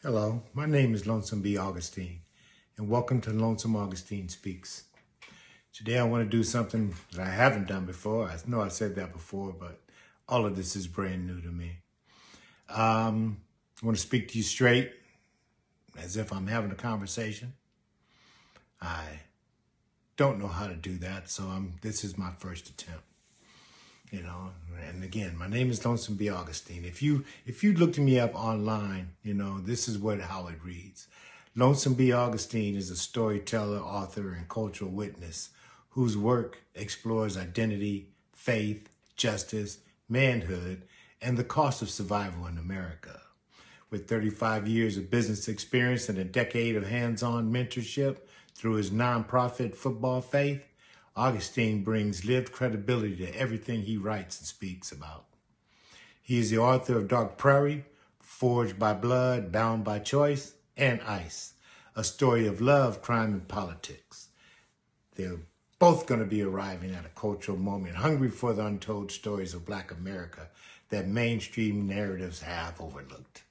Hello, my name is Lonesome Augustine, and welcome to Lonesome Augustine Speaks. Today I want to do something that I haven't done before. I know I said that before, but all of this is brand new to me. I want to speak to you straight, as if I'm having a conversation. I don't know how to do that, so this is my first attempt. And again, my name is Lonesome Augustine. If you looked me up online, this is how it reads. Lonesome Augustine is a storyteller, author, and cultural witness whose work explores identity, faith, justice, manhood, and the cost of survival in America. With 35 years of business experience and a decade of hands-on mentorship through his nonprofit Football Faith, Augustine brings lived credibility to everything he writes and speaks about. He is the author of Dark Prairie, Forged by Blood, Bound by Choice, and Ice, a story of love, crime, and politics. They're both going to be arriving at a cultural moment, hungry for the untold stories of Black America that mainstream narratives have overlooked.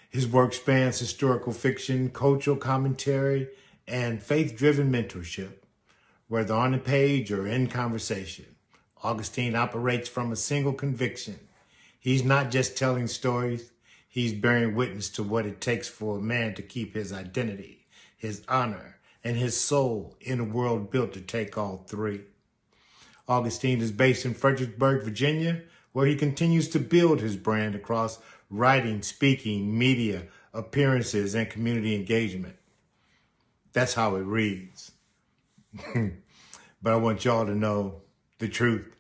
His work spans historical fiction, cultural commentary, and faith-driven mentorship. Whether on the page or in conversation, Augustine operates from a single conviction. He's not just telling stories, he's bearing witness to what it takes for a man to keep his identity, his honor, and his soul in a world built to take all three. Augustine is based in Fredericksburg, Virginia, where he continues to build his brand across writing, speaking, media, appearances, and community engagement. That's how it reads. But I want y'all to know the truth.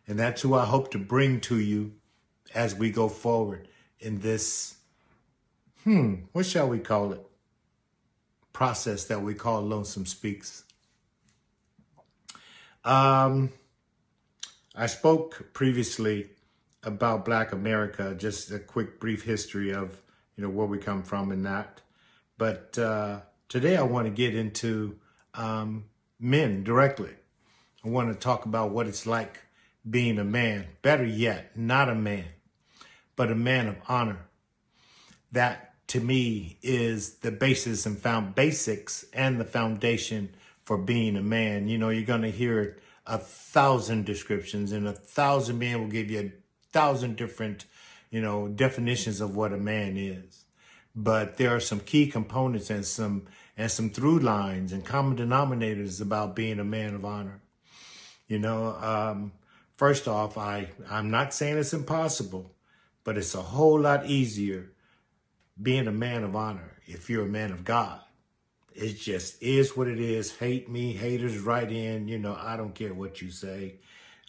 And that's who I hope to bring to you as we go forward in this, what shall we call it? Process that we call Lonesome Speaks. I spoke previously about Black America, just a quick brief history of, where we come from and that. But today I want to get into men directly. I want to talk about what it's like being a man. Better yet, not a man, but a man of honor. That, to me, is the basis and basics and the foundation for being a man. You're going to hear 1,000 descriptions, and 1,000 men will give you 1,000 different, definitions of what a man is. But there are some key components and some through lines and common denominators about being a man of honor. First off, I'm not saying it's impossible, but it's a whole lot easier being a man of honor if you're a man of God. It just is what it is. Hate me, haters write in. I don't care what you say.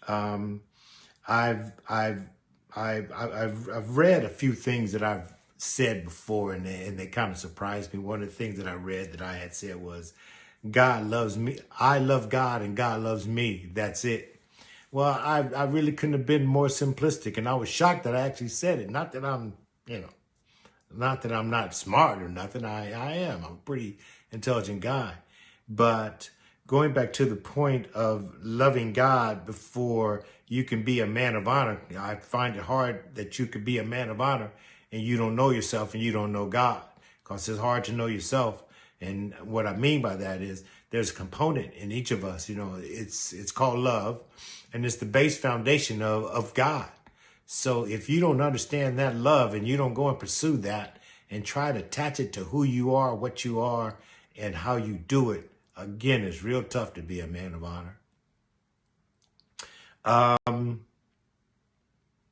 I've read a few things that I've said before, and they kind of surprised me. One of the things that I read that I had said was, God loves me. I love God and God loves me. That's it. Well, I really couldn't have been more simplistic, and I was shocked that I actually said it. Not that I'm, not that I'm not smart or nothing. I am. I'm a pretty intelligent guy. But going back to the point of loving God before you can be a man of honor, I find it hard that you could be a man of honor and you don't know yourself and you don't know God, because it's hard to know yourself. And what I mean by that is there's a component in each of us, it's called love, and it's the base foundation of God. So if you don't understand that love and you don't go and pursue that and try to attach it to who you are, what you are, and how you do it, again, it's real tough to be a man of honor.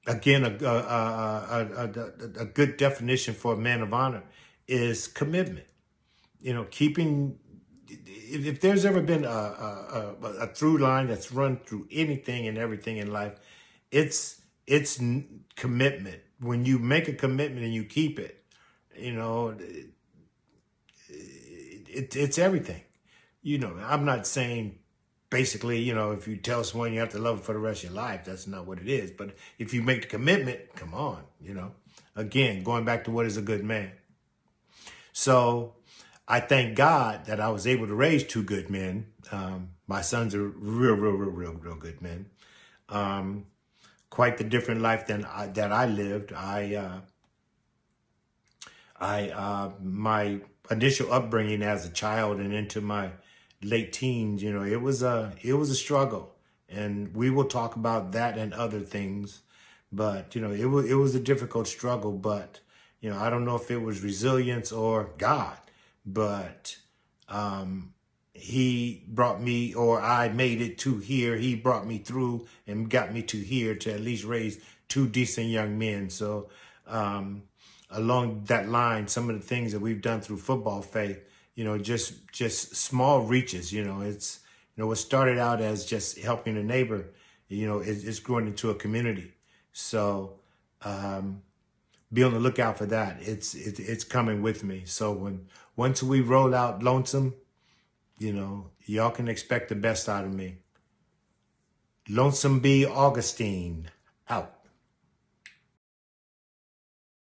Again, a good definition for a man of honor is commitment. Keeping, if there's ever been a through line that's run through anything and everything in life, it's commitment. When you make a commitment and you keep it, it's everything. I'm not saying basically, if you tell someone you have to love them for the rest of your life, that's not what it is. But if you make the commitment, come on, again, going back to what is a good man. So I thank God that I was able to raise two good men. My sons are real good men. Quite the different life that I lived. My initial upbringing as a child and into my late teens, it was a struggle, and we will talk about that and other things. But it was a difficult struggle. But I don't know if it was resilience or God, but he brought me, or I made it to here. He brought me through and got me to here to at least raise two decent young men. So along that line, some of the things that we've done through football faith, just small reaches. It's what started out as just helping a neighbor, it's growing into a community. So be on the lookout for that. It's coming with me. So once we roll out Lonesome, y'all can expect the best out of me. Lonesome B. Augustine, out.